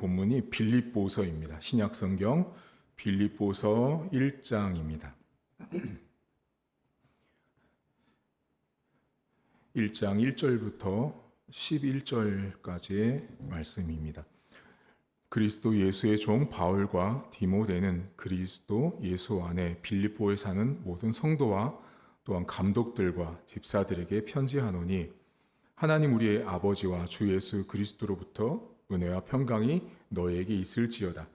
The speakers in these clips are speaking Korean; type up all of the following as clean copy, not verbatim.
본문이 빌립보서입니다. 신약성경 빌립보서 1장입니다. 1장 1절부터 11절까지의 말씀입니다. 그리스도 예수의 종 바울과 디모데는 그리스도 예수 안에 빌립보에 사는 모든 성도와 또한 감독들과 집사들에게 편지하노니 하나님 우리의 아버지와 주 예수 그리스도로부터 은혜와 평강이 너희에게 있을지어다.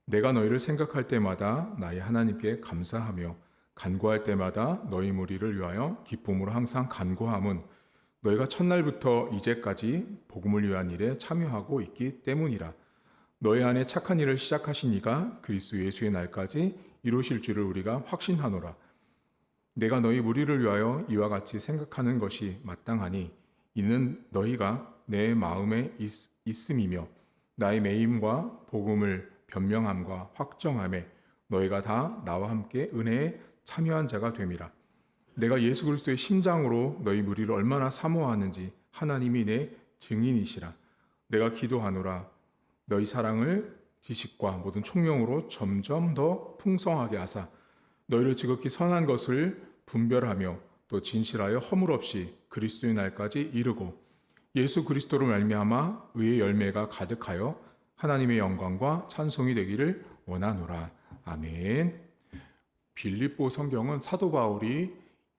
내가 너희를 생각할 때마다 나의 하나님께 감사하며 간구할 때마다 너희 무리를 위하여 기쁨으로 항상 간구함은 너희가 첫날부터 이제까지 복음을 위한 일에 참여하고 있기 때문이라. 너희 안에 착한 일을 시작하신 이가 그리스도 예수의 날까지 이루실 줄을 우리가 확신하노라. 내가 너희 무리를 위하여 이와 같이 생각하는 것이 마땅하니 이는 너희가 내 마음에 있음이며 나의 매임과 복음을 변명함과 확정함에 너희가 다 나와 함께 은혜에 참여한 자가 됨이라. 내가 예수 그리스도의 심장으로 너희 무리를 얼마나 사모하는지 하나님이 내 증인이시라. 내가 기도하노라. 너희 사랑을 지식과 모든 총명으로 점점 더 풍성하게 하사 너희를 지극히 선한 것을 분별하며 또 진실하여 허물 없이 그리스도의 날까지 이르고 예수 그리스도로 말미암아 의의 열매가 가득하여 하나님의 영광과 찬송이 되기를 원하노라. 아멘. 빌립보 성경은 사도 바울이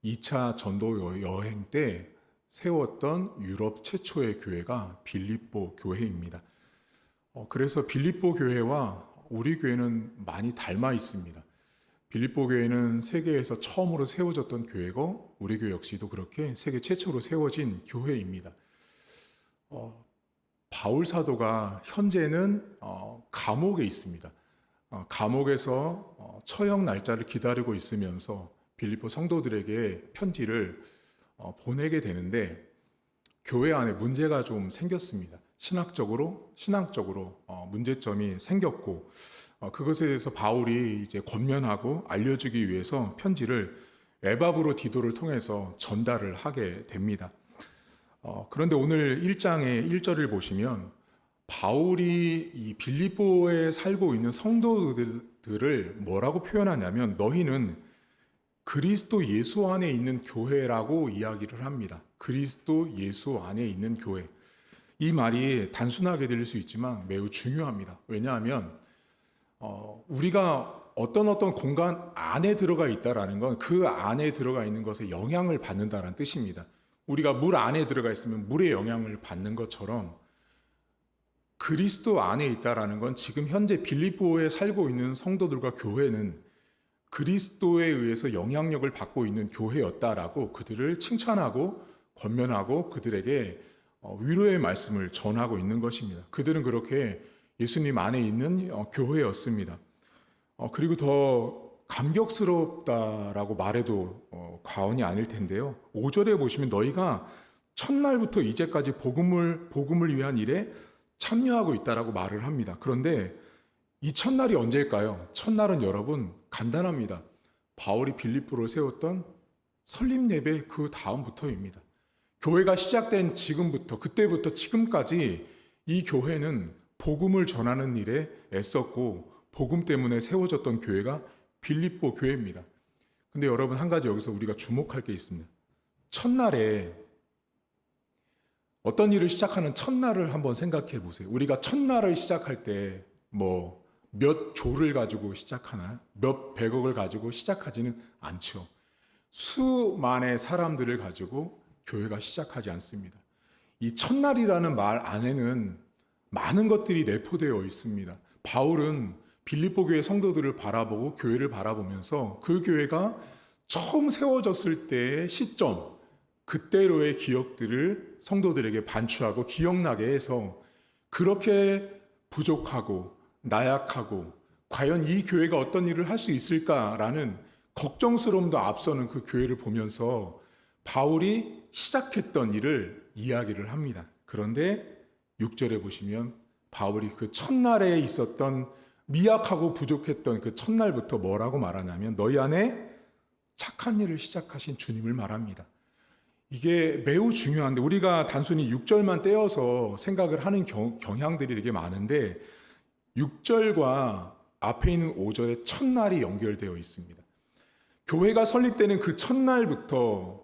2차 전도 여행 때 세웠던 유럽 최초의 교회가 빌립보 교회입니다. 그래서 빌립보 교회와 우리 교회는 많이 닮아 있습니다. 빌립보 교회는 세계에서 처음으로 세워졌던 교회고 우리 교회 역시도 그렇게 세계 최초로 세워진 교회입니다. 바울 사도가 현재는 감옥에 있습니다. 감옥에서 처형 날짜를 기다리고 있으면서 빌립보 성도들에게 편지를 보내게 되는데 교회 안에 문제가 좀 생겼습니다. 신앙적으로 문제점이 생겼고 그것에 대해서 바울이 이제 권면하고 알려주기 위해서 편지를 에바브로 디도를 통해서 전달을 하게 됩니다. 그런데 오늘 1장의 1절을 보시면 바울이 이 빌립보에 살고 있는 성도들을 뭐라고 표현하냐면 너희는 그리스도 예수 안에 있는 교회라고 이야기를 합니다. 그리스도 예수 안에 있는 교회. 이 말이 단순하게 들릴 수 있지만 매우 중요합니다. 왜냐하면 우리가 어떤 공간 안에 들어가 있다라는 건 그 안에 들어가 있는 것에 영향을 받는다는 뜻입니다. 우리가 물 안에 들어가 있으면 물의 영향을 받는 것처럼 그리스도 안에 있다라는 건 지금 현재 빌립보에 살고 있는 성도들과 교회는 그리스도에 의해서 영향력을 받고 있는 교회였다라고 그들을 칭찬하고 권면하고 그들에게 위로의 말씀을 전하고 있는 것입니다. 그들은 그렇게 예수님 안에 있는 교회였습니다. 그리고 더 감격스럽다라고 말해도 과언이 아닐 텐데요. 5절에 보시면 너희가 첫날부터 이제까지 복음을 위한 일에 참여하고 있다라고 말을 합니다. 그런데 이 첫날이 언제일까요? 첫날은 여러분 간단합니다. 바울이 빌립보를 세웠던 설립 예배 그 다음부터입니다. 교회가 시작된 지금부터 그때부터 지금까지 이 교회는 복음을 전하는 일에 애썼고 복음 때문에 세워졌던 교회가 빌립보 교회입니다. 근데 여러분 한 가지 여기서 우리가 주목할 게 있습니다. 첫날에 어떤 일을 시작하는 첫날을 한번 생각해 보세요. 우리가 첫날을 시작할 때 몇 조를 가지고 시작하나 몇 백억을 가지고 시작하지는 않죠. 수만의 사람들을 가지고 교회가 시작하지 않습니다. 이 첫날이라는 말 안에는 많은 것들이 내포되어 있습니다. 바울은 빌립보 교회 성도들을 바라보고 교회를 바라보면서 그 교회가 처음 세워졌을 때의 시점, 그때로의 기억들을 성도들에게 반추하고 기억나게 해서 그렇게 부족하고 나약하고 과연 이 교회가 어떤 일을 할 수 있을까라는 걱정스러움도 앞서는 그 교회를 보면서 바울이 시작했던 일을 이야기를 합니다. 그런데 6절에 보시면 바울이 그 첫날에 있었던 미약하고 부족했던 그 첫날부터 뭐라고 말하냐면 너희 안에 착한 일을 시작하신 주님을 말합니다. 이게 매우 중요한데 우리가 단순히 6절만 떼어서 생각을 하는 경향들이 되게 많은데 6절과 앞에 있는 5절의 첫날이 연결되어 있습니다. 교회가 설립되는 그 첫날부터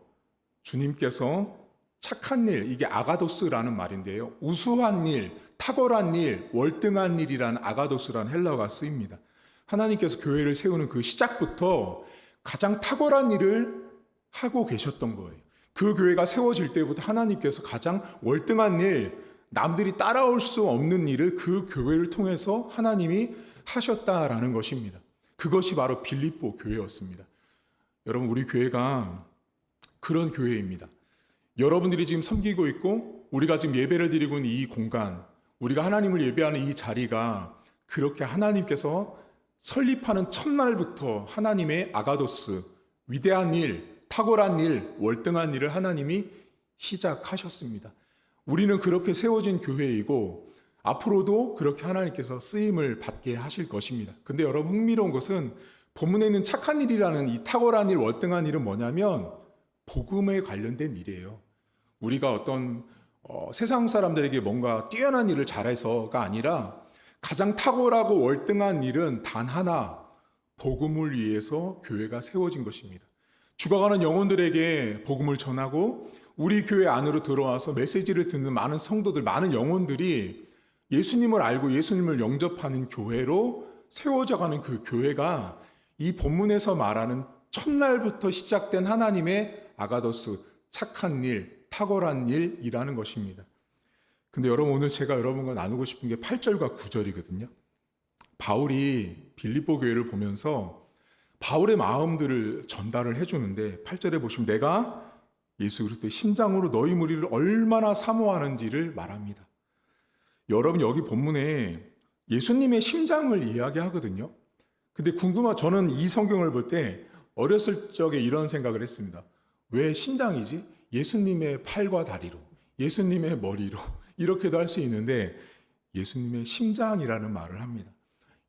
주님께서 착한 일, 이게 아가도스라는 말인데요. 우수한 일, 탁월한 일, 월등한 일이라는 아가도스라는 헬라어가 쓰입니다. 하나님께서 교회를 세우는 그 시작부터 가장 탁월한 일을 하고 계셨던 거예요. 그 교회가 세워질 때부터 하나님께서 가장 월등한 일, 남들이 따라올 수 없는 일을 그 교회를 통해서 하나님이 하셨다라는 것입니다. 그것이 바로 빌립보 교회였습니다. 여러분, 우리 교회가 그런 교회입니다. 여러분들이 지금 섬기고 있고 우리가 지금 예배를 드리고 있는 이 공간, 우리가 하나님을 예배하는 이 자리가 그렇게 하나님께서 설립하는 첫날부터 하나님의 아가도스, 위대한 일, 탁월한 일, 월등한 일을 하나님이 시작하셨습니다. 우리는 그렇게 세워진 교회이고 앞으로도 그렇게 하나님께서 쓰임을 받게 하실 것입니다. 근데 여러분, 흥미로운 것은 본문에 있는 착한 일이라는 이 탁월한 일, 월등한 일은 뭐냐면 복음에 관련된 일이에요. 우리가 어떤 세상 사람들에게 뭔가 뛰어난 일을 잘해서가 아니라 가장 탁월하고 월등한 일은 단 하나, 복음을 위해서 교회가 세워진 것입니다. 죽어가는 영혼들에게 복음을 전하고 우리 교회 안으로 들어와서 메시지를 듣는 많은 성도들, 많은 영혼들이 예수님을 알고 예수님을 영접하는 교회로 세워져가는 그 교회가 이 본문에서 말하는 첫날부터 시작된 하나님의 아가도스, 착한 일, 탁월한 일이라는 것입니다. 근데 여러분, 오늘 제가 여러분과 나누고 싶은 게 8절과 9절이거든요. 바울이 빌립보 교회를 보면서 바울의 마음들을 전달을 해주는데 8절에 보시면 내가 예수 그리스도의 심장으로 너희 무리를 얼마나 사모하는지를 말합니다. 여러분, 여기 본문에 예수님의 심장을 이야기하거든요. 근데 저는 이 성경을 볼 때 어렸을 적에 이런 생각을 했습니다. 왜 심장이지? 예수님의 팔과 다리로, 예수님의 머리로 이렇게도 할 수 있는데 예수님의 심장이라는 말을 합니다.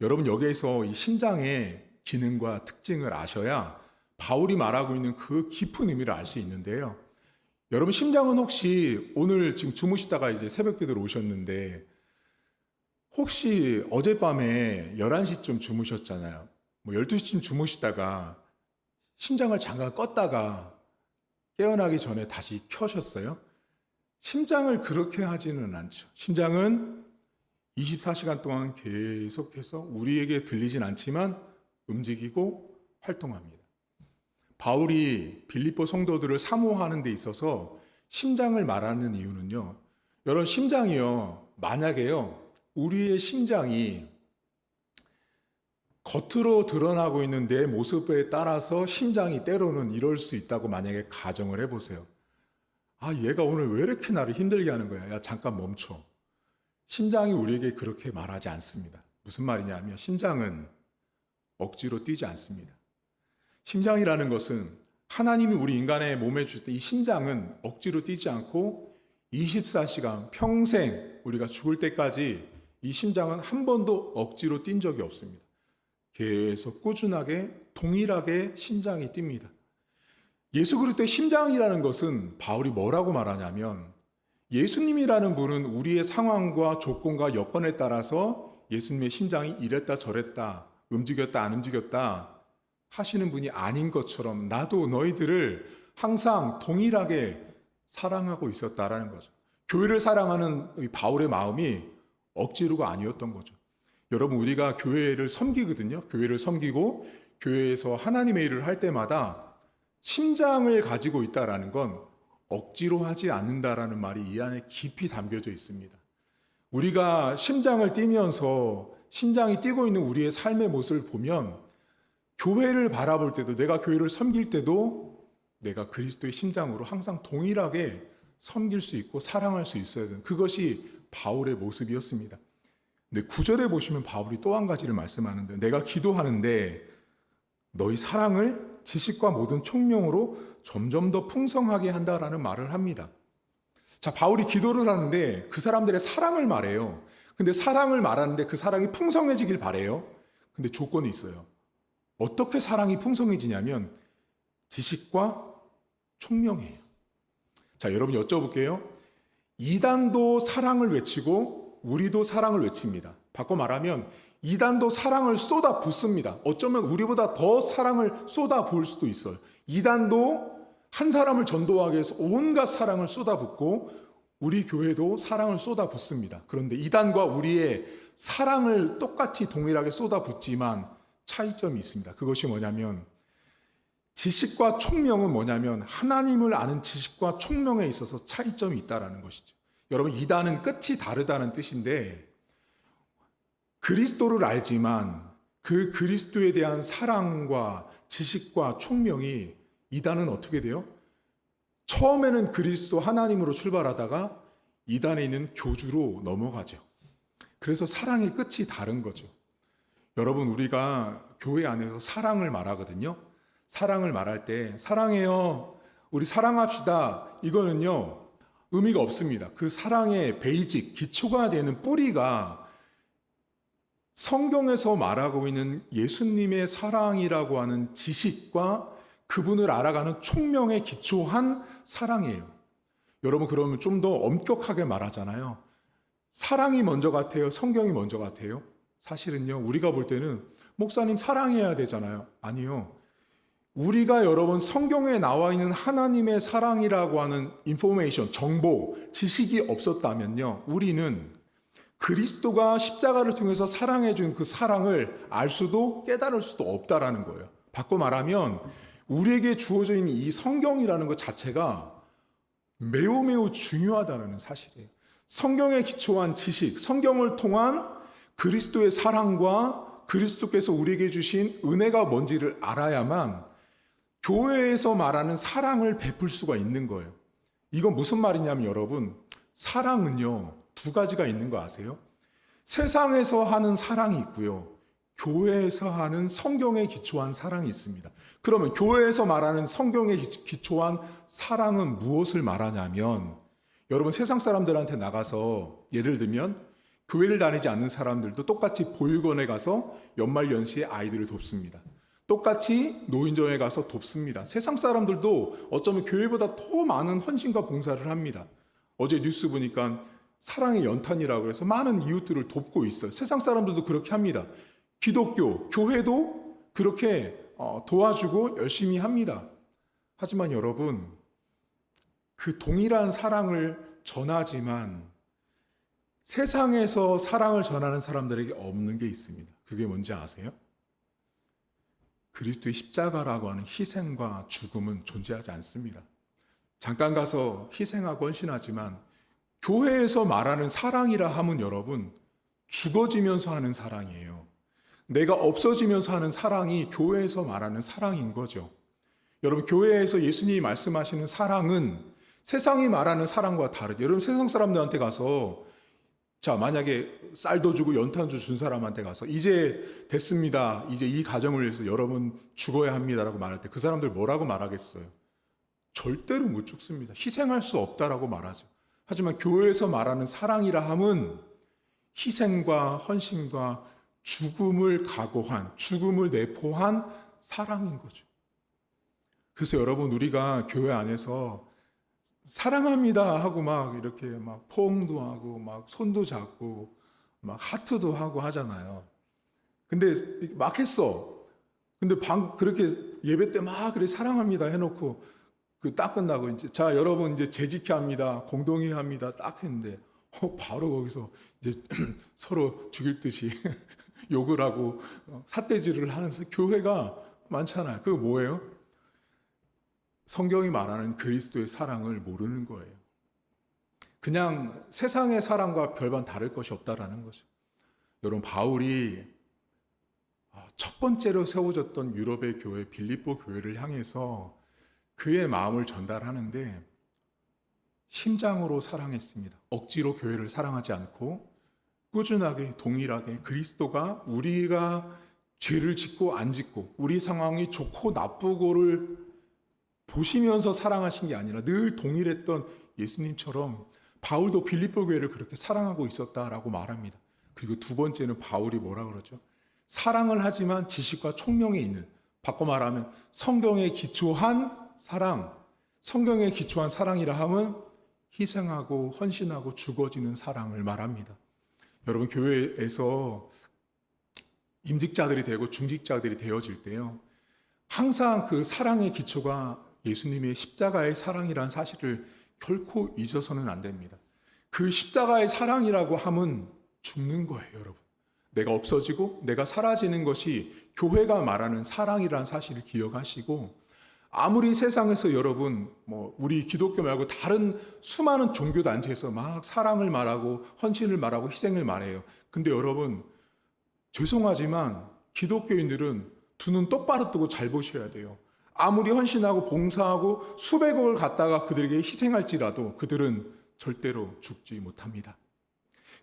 여러분, 여기에서 이 심장의 기능과 특징을 아셔야 바울이 말하고 있는 그 깊은 의미를 알 수 있는데요. 여러분, 심장은 혹시 오늘 지금 주무시다가 이제 새벽기도로 오셨는데 혹시 어젯밤에 11시쯤 주무셨잖아요. 12시쯤 주무시다가 심장을 잠깐 껐다가 깨어나기 전에 다시 켜셨어요? 심장을 그렇게 하지는 않죠. 심장은 24시간 동안 계속해서 우리에게 들리진 않지만 움직이고 활동합니다. 바울이 빌립보 성도들을 사모하는 데 있어서 심장을 말하는 이유는요. 여러분, 심장이요. 만약에요. 우리의 심장이 겉으로 드러나고 있는 내 모습에 따라서 심장이 때로는 이럴 수 있다고 만약에 가정을 해보세요. 아, 얘가 오늘 왜 이렇게 나를 힘들게 하는 거야? 야, 잠깐 멈춰. 심장이 우리에게 그렇게 말하지 않습니다. 무슨 말이냐면 심장은 억지로 뛰지 않습니다. 심장이라는 것은 하나님이 우리 인간의 몸에 주실 때 이 심장은 억지로 뛰지 않고 24시간 평생 우리가 죽을 때까지 이 심장은 한 번도 억지로 뛴 적이 없습니다. 계속 꾸준하게 동일하게 심장이 뜁니다. 예수 그리스도의 심장이라는 것은 바울이 뭐라고 말하냐면 예수님이라는 분은 우리의 상황과 조건과 여건에 따라서 예수님의 심장이 이랬다 저랬다 움직였다 안 움직였다 하시는 분이 아닌 것처럼 나도 너희들을 항상 동일하게 사랑하고 있었다라는 거죠. 교회를 사랑하는 바울의 마음이 억지로가 아니었던 거죠. 여러분, 우리가 교회를 섬기거든요. 교회를 섬기고 교회에서 하나님의 일을 할 때마다 심장을 가지고 있다라는 건 억지로 하지 않는다라는 말이 이 안에 깊이 담겨져 있습니다. 우리가 심장을 뛰면서 심장이 뛰고 있는 우리의 삶의 모습을 보면 교회를 바라볼 때도 내가 교회를 섬길 때도 내가 그리스도의 심장으로 항상 동일하게 섬길 수 있고 사랑할 수 있어야 되는 그것이 바울의 모습이었습니다. 근데 9절에 보시면 바울이 또 한 가지를 말씀하는데 내가 기도하는데 너희 사랑을 지식과 모든 총명으로 점점 더 풍성하게 한다라는 말을 합니다. 자, 바울이 기도를 하는데 그 사람들의 사랑을 말해요. 근데 사랑을 말하는데 그 사랑이 풍성해지길 바래요. 근데 조건이 있어요. 어떻게 사랑이 풍성해지냐면 지식과 총명이에요. 자, 여러분 여쭤볼게요. 이단도 사랑을 외치고 우리도 사랑을 외칩니다. 바꿔 말하면 이단도 사랑을 쏟아 붓습니다. 어쩌면 우리보다 더 사랑을 쏟아 부을 수도 있어요. 이단도 한 사람을 전도하기 위해서 온갖 사랑을 쏟아 붓고 우리 교회도 사랑을 쏟아 붓습니다. 그런데 이단과 우리의 사랑을 똑같이 동일하게 쏟아 붓지만 차이점이 있습니다. 그것이 뭐냐면 지식과 총명은 뭐냐면 하나님을 아는 지식과 총명에 있어서 차이점이 있다라는 것이죠. 여러분, 이단은 끝이 다르다는 뜻인데 그리스도를 알지만 그 그리스도에 대한 사랑과 지식과 총명이 이단은 어떻게 돼요? 처음에는 그리스도 하나님으로 출발하다가 이단에 있는 교주로 넘어가죠. 그래서 사랑의 끝이 다른 거죠. 여러분, 우리가 교회 안에서 사랑을 말하거든요. 사랑을 말할 때 사랑해요, 우리 사랑합시다, 이거는요 의미가 없습니다. 그 사랑의 베이직, 기초가 되는 뿌리가 성경에서 말하고 있는 예수님의 사랑이라고 하는 지식과 그분을 알아가는 총명에 기초한 사랑이에요. 여러분, 그러면 좀 더 엄격하게 말하잖아요. 사랑이 먼저 같아요, 성경이 먼저 같아요? 사실은요, 우리가 볼 때는 목사님 사랑해야 되잖아요. 아니요. 우리가 여러분 성경에 나와 있는 하나님의 사랑이라고 하는 인포메이션, 정보, 지식이 없었다면요, 우리는 그리스도가 십자가를 통해서 사랑해 준 그 사랑을 알 수도 깨달을 수도 없다라는 거예요. 바꿔 말하면 우리에게 주어져 있는 이 성경이라는 것 자체가 매우 매우 중요하다는 사실이에요. 성경에 기초한 지식, 성경을 통한 그리스도의 사랑과 그리스도께서 우리에게 주신 은혜가 뭔지를 알아야만 교회에서 말하는 사랑을 베풀 수가 있는 거예요. 이건 무슨 말이냐면 여러분, 사랑은요 두 가지가 있는 거 아세요? 세상에서 하는 사랑이 있고요, 교회에서 하는 성경에 기초한 사랑이 있습니다. 그러면 교회에서 말하는 성경에 기초한 사랑은 무엇을 말하냐면, 여러분 세상 사람들한테 나가서 예를 들면 교회를 다니지 않는 사람들도 똑같이 보육원에 가서 연말연시에 아이들을 돕습니다. 똑같이 노인정에 가서 돕습니다. 세상 사람들도 어쩌면 교회보다 더 많은 헌신과 봉사를 합니다. 어제 뉴스 보니까 사랑의 연탄이라고 해서 많은 이웃들을 돕고 있어요. 세상 사람들도 그렇게 합니다. 기독교, 교회도 그렇게 도와주고 열심히 합니다. 하지만 여러분, 그 동일한 사랑을 전하지만 세상에서 사랑을 전하는 사람들에게 없는 게 있습니다. 그게 뭔지 아세요? 그리스도의 십자가라고 하는 희생과 죽음은 존재하지 않습니다. 잠깐 가서 희생하고 헌신하지만 교회에서 말하는 사랑이라 하면 여러분, 죽어지면서 하는 사랑이에요. 내가 없어지면서 하는 사랑이 교회에서 말하는 사랑인 거죠. 여러분, 교회에서 예수님이 말씀하시는 사랑은 세상이 말하는 사랑과 다르죠. 여러분, 세상 사람들한테 가서 만약에 쌀도 주고 연탄도 준 사람한테 가서 이제 됐습니다, 이제 이 가정을 위해서 여러분 죽어야 합니다라고 말할 때 그 사람들 뭐라고 말하겠어요? 절대로 못 죽습니다. 희생할 수 없다라고 말하죠. 하지만 교회에서 말하는 사랑이라 함은 희생과 헌신과 죽음을 각오한, 죽음을 내포한 사랑인 거죠. 그래서 여러분, 우리가 교회 안에서 사랑합니다 하고 막 이렇게 막 포옹도 하고 막 손도 잡고 막 하트도 하고 하잖아요. 근데 막 했어. 근데 그렇게 예배 때 막 그래 사랑합니다 해놓고 딱 끝나고 이제 자 여러분 이제 재직해 합니다, 공동회 합니다 딱 했는데 바로 거기서 이제 서로 죽일 듯이 욕을 하고 삿대질을 하는 교회가 많잖아요. 그거 뭐예요? 성경이 말하는 그리스도의 사랑을 모르는 거예요. 그냥 세상의 사랑과 별반 다를 것이 없다라는 거죠. 여러분, 바울이 첫 번째로 세워졌던 유럽의 교회 빌립보 교회를 향해서 그의 마음을 전달하는데 심장으로 사랑했습니다. 억지로 교회를 사랑하지 않고 꾸준하게 동일하게 그리스도가 우리가 죄를 짓고 안 짓고 우리 상황이 좋고 나쁘고를 보시면서 사랑하신 게 아니라 늘 동일했던 예수님처럼 바울도 빌립보 교회를 그렇게 사랑하고 있었다라고 말합니다. 그리고 두 번째는 바울이 뭐라 그러죠? 사랑을 하지만 지식과 총명에 있는, 바꿔 말하면 성경에 기초한 사랑, 성경에 기초한 사랑이라 함은 희생하고 헌신하고 죽어지는 사랑을 말합니다. 여러분, 교회에서 임직자들이 되고 중직자들이 되어질 때요, 항상 그 사랑의 기초가 예수님의 십자가의 사랑이란 사실을 결코 잊어서는 안 됩니다. 그 십자가의 사랑이라고 함은 죽는 거예요, 여러분. 내가 없어지고 내가 사라지는 것이 교회가 말하는 사랑이란 사실을 기억하시고, 아무리 세상에서 여러분 우리 기독교 말고 다른 수많은 종교 단체에서 막 사랑을 말하고 헌신을 말하고 희생을 말해요. 근데 여러분, 죄송하지만 기독교인들은 두 눈 똑바로 뜨고 잘 보셔야 돼요. 아무리 헌신하고 봉사하고 수백억을 갖다가 그들에게 희생할지라도 그들은 절대로 죽지 못합니다.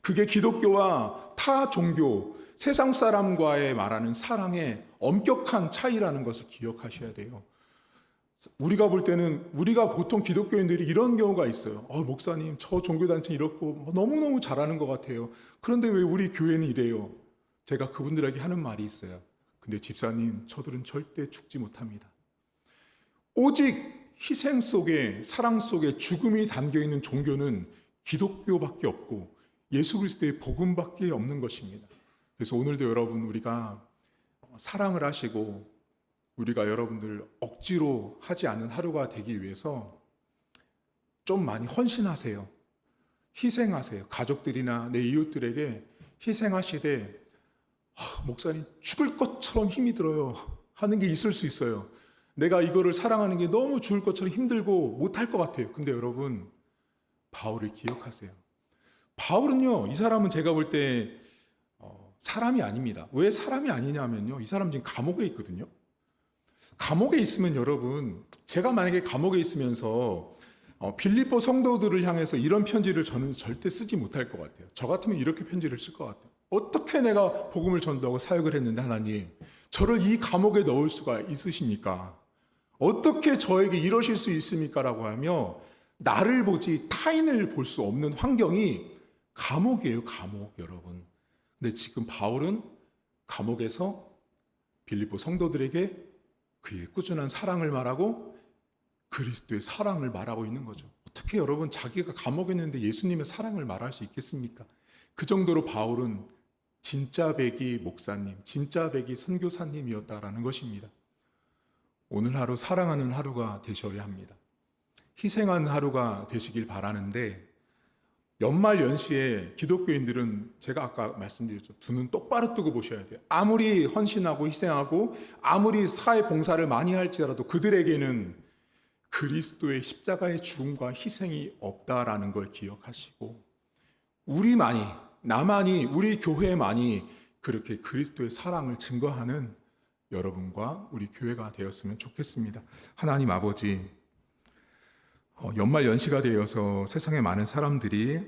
그게 기독교와 타 종교, 세상 사람과의 말하는 사랑의 엄격한 차이라는 것을 기억하셔야 돼요. 우리가 볼 때는, 우리가 보통 기독교인들이 이런 경우가 있어요. 목사님, 저 종교단체 이렇고 너무너무 잘하는 것 같아요. 그런데 왜 우리 교회는 이래요? 제가 그분들에게 하는 말이 있어요. 근데 집사님, 저들은 절대 죽지 못합니다. 오직 희생 속에, 사랑 속에 죽음이 담겨있는 종교는 기독교밖에 없고 예수 그리스도의 복음밖에 없는 것입니다. 그래서 오늘도 여러분, 우리가 사랑을 하시고 우리가 여러분들 억지로 하지 않는 하루가 되기 위해서 좀 많이 헌신하세요. 희생하세요. 가족들이나 내 이웃들에게 희생하시되, 목사님 죽을 것처럼 힘이 들어요 하는 게 있을 수 있어요. 내가 이거를 사랑하는 게 너무 죽을 것처럼 힘들고 못할 것 같아요. 근데 여러분, 바울을 기억하세요. 바울은요, 이 사람은 제가 볼 때 사람이 아닙니다. 왜 사람이 아니냐면요, 이 사람 지금 감옥에 있거든요. 감옥에 있으면 여러분, 제가 만약에 감옥에 있으면서 빌립보 성도들을 향해서 이런 편지를 저는 절대 쓰지 못할 것 같아요. 저 같으면 이렇게 편지를 쓸 것 같아요. 어떻게 내가 복음을 전도하고 사역을 했는데 하나님, 저를 이 감옥에 넣을 수가 있으십니까? 어떻게 저에게 이러실 수 있습니까? 라고 하며 나를 보지 타인을 볼 수 없는 환경이 감옥이에요, 감옥, 여러분. 근데 지금 바울은 감옥에서 빌립보 성도들에게 그의 꾸준한 사랑을 말하고 그리스도의 사랑을 말하고 있는 거죠. 어떻게 여러분, 자기가 감옥에 있는데 예수님의 사랑을 말할 수 있겠습니까? 그 정도로 바울은 진짜 백이 목사님, 진짜 백이 선교사님이었다라는 것입니다. 오늘 하루 사랑하는 하루가 되셔야 합니다. 희생하는 하루가 되시길 바라는데, 연말 연시에 기독교인들은 제가 아까 말씀드렸죠. 두 눈 똑바로 뜨고 보셔야 돼요. 아무리 헌신하고 희생하고 아무리 사회 봉사를 많이 할지라도 그들에게는 그리스도의 십자가의 죽음과 희생이 없다라는 걸 기억하시고, 우리만이, 나만이, 우리 교회만이 그렇게 그리스도의 사랑을 증거하는 여러분과 우리 교회가 되었으면 좋겠습니다. 하나님 아버지, 연말 연시가 되어서 세상에 많은 사람들이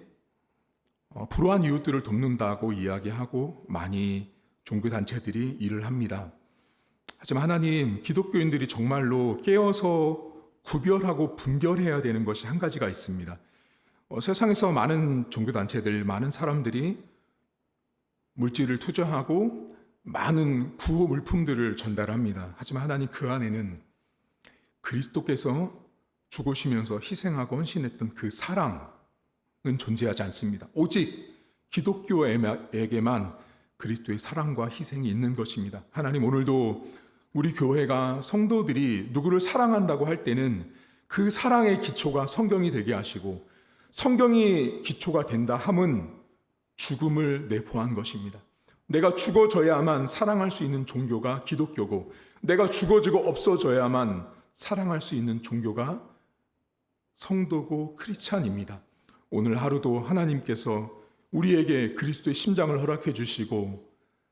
불우한 이웃들을 돕는다고 이야기하고 많이 종교단체들이 일을 합니다. 하지만 하나님, 기독교인들이 정말로 깨어서 구별하고 분별해야 되는 것이 한 가지가 있습니다. 세상에서 많은 종교단체들, 많은 사람들이 물질을 투자하고 많은 구호 물품들을 전달합니다. 하지만 하나님, 그 안에는 그리스도께서 죽으시면서 희생하고 헌신했던 그 사랑은 존재하지 않습니다. 오직 기독교에게만 그리스도의 사랑과 희생이 있는 것입니다. 하나님, 오늘도 우리 교회가 성도들이 누구를 사랑한다고 할 때는 그 사랑의 기초가 성경이 되게 하시고, 성경이 기초가 된다 함은 죽음을 내포한 것입니다. 내가 죽어져야만 사랑할 수 있는 종교가 기독교고, 내가 죽어지고 없어져야만 사랑할 수 있는 종교가 성도고 크리스찬입니다. 오늘 하루도 하나님께서 우리에게 그리스도의 심장을 허락해 주시고,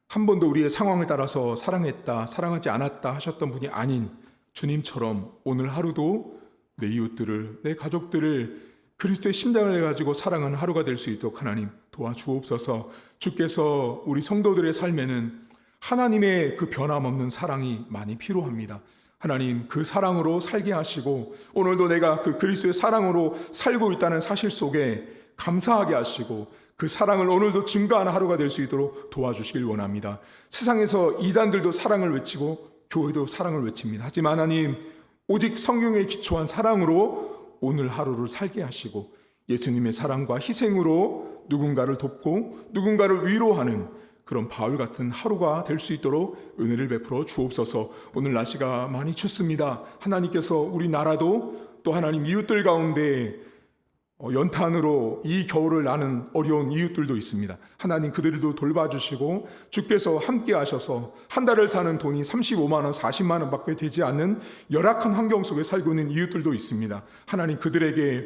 한 번도 우리의 상황을 따라서 사랑했다, 사랑하지 않았다 하셨던 분이 아닌 주님처럼 오늘 하루도 내 이웃들을, 내 가족들을 그리스도의 심장을 가지고 사랑하는 하루가 될 수 있도록 하나님 도와주옵소서. 주께서 우리 성도들의 삶에는 하나님의 그 변함없는 사랑이 많이 필요합니다. 하나님, 그 사랑으로 살게 하시고, 오늘도 내가 그 그리스도의 사랑으로 살고 있다는 사실 속에 감사하게 하시고, 그 사랑을 오늘도 증거하는 하루가 될 수 있도록 도와주시길 원합니다. 세상에서 이단들도 사랑을 외치고 교회도 사랑을 외칩니다. 하지만 하나님, 오직 성경에 기초한 사랑으로 오늘 하루를 살게 하시고 예수님의 사랑과 희생으로 누군가를 돕고 누군가를 위로하는 그런 바울 같은 하루가 될 수 있도록 은혜를 베풀어 주옵소서. 오늘 날씨가 많이 춥습니다. 하나님께서 우리나라도 또 하나님 이웃들 가운데 연탄으로 이 겨울을 나는 어려운 이웃들도 있습니다. 하나님 그들도 돌봐주시고 주께서 함께 하셔서 한 달을 사는 돈이 35만 원, 40만 원 밖에 되지 않는 열악한 환경 속에 살고 있는 이웃들도 있습니다. 하나님 그들에게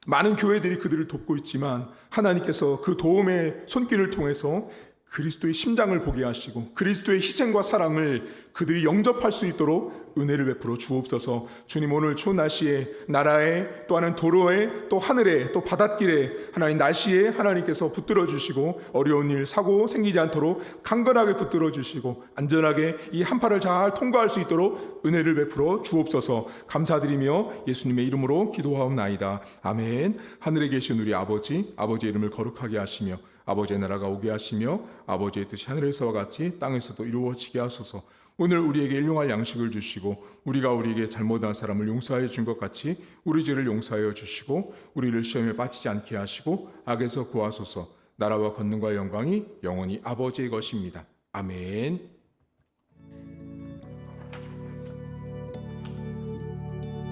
많은 교회들이 그들을 돕고 있지만 하나님께서 그 도움의 손길을 통해서 그리스도의 심장을 보게 하시고 그리스도의 희생과 사랑을 그들이 영접할 수 있도록 은혜를 베풀어 주옵소서. 주님, 오늘 추운 날씨에 나라에 또 하는 도로에 또 하늘에 또 바닷길에 하나님 날씨에 하나님께서 붙들어 주시고 어려운 일 사고 생기지 않도록 강건하게 붙들어 주시고 안전하게 이 한파를 잘 통과할 수 있도록 은혜를 베풀어 주옵소서. 감사드리며 예수님의 이름으로 기도하옵나이다. 아멘. 하늘에 계신 우리 아버지의 이름을 거룩하게 하시며 아버지의 나라가 오게 하시며 아버지의 뜻이 하늘에서와 같이 땅에서도 이루어지게 하소서. 오늘 우리에게 일용할 양식을 주시고 우리가 우리에게 잘못한 사람을 용서하여 준 것 같이 우리 죄를 용서하여 주시고 우리를 시험에 빠지지 않게 하시고 악에서 구하소서. 나라와 권능과 영광이 영원히 아버지의 것입니다. 아멘.